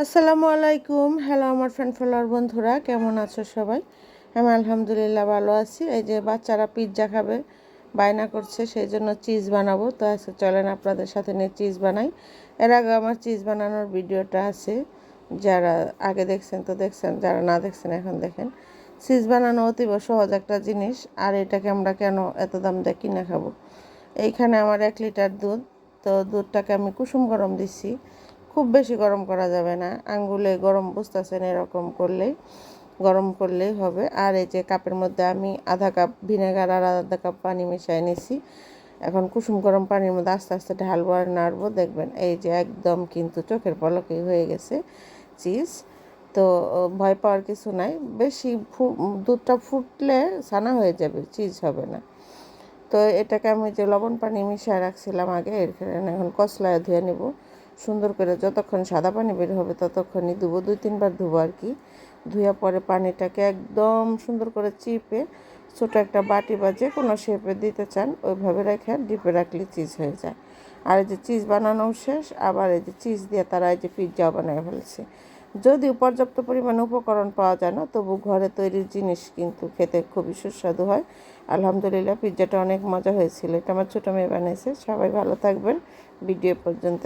আসসালামু আলাইকুম। হ্যালো আমার ফ্রেন্ড ফলোয়ার বন্ধুরা, কেমন আছো সবাই? আমি আলহামদুলিল্লাহ ভালো আছি। এই যে বাচ্চারা পিৎজা খাবে, বায়না করছে, সেই জন্য চিজ বানাবো। তো আজকে চলেন আপনাদের সাথে নিয়ে চিজ বানাই। এর আগে আমার চিজ বানানোর ভিডিওটা আছে, যারা আগে দেখছেন তো দেখছেন, যারা না দেখছেন এখন দেখেন। চিজ বানানো অতীব সহজ একটা জিনিস, আর এটাকে আমরা কেন এত দাম দিয়ে কিনে খাবো? এইখানে আমার 1 লিটার দুধ। তো দুধটাকে আমি কুসুম গরম দিছি, খুব বেশি গরম করা যাবে না, আঙ্গুলে গরম বুঝতেছেন এরকম করলেই, গরম করলেই হবে। আর এই যে কাপের মধ্যে আমি আধা কাপ ভিনেগার আর আধা কাপ পানি মিশিয়ে নিছি। এখন কুসুম গরম পানির মধ্যে আস্তে আস্তে ঢালবো আর নাড়বো, দেখবেন এই যে একদম কিন্তু চোখের পলকেই হয়ে গেছে চিজ। তো ভয় পাওয়ার কিছু নাই, বেশি দুধটা ফুটলে ছানা হয়ে যাবে, চিজ হবে না। তো এটাকে আমি যে লবণ পানি মিশিয়ে রাখছিলাম আগে, এখানে এখন কসলায় ধুয়ে নেব সুন্দর করে। যতক্ষণ সাদা পানি বের হবে ততক্ষণই ধুবো, 2-3 বার ধুবো আর কি। ধুয়ে পরে পানিটাকে একদম সুন্দর করে চিপে ছোটো একটা বাটি বা যে কোনো শেপে দিতে চান ওইভাবে রেখে ডিপে রাখলে চিজ হয়ে যায়। আর এই যে চিজ বানানো শেষ, আবার এই যে চিজ দিয়ে তারা এই যে পিৎজাও বানিয়ে ফেলছে। যদিও পর্যাপ্ত পরিমাণে উপকরণ পাওয়া যায় না, তবু ঘরে তৈরির জিনিস কিন্তু খেতে খুবই সুস্বাদু হয়। আলহামদুলিল্লাহ, পিৎজাটা অনেক মজা হয়েছিল। এটা আমার ছোটো মেয়ে বানিয়েছে। সবাই ভালো থাকবেন, ভিডিও পর্যন্ত।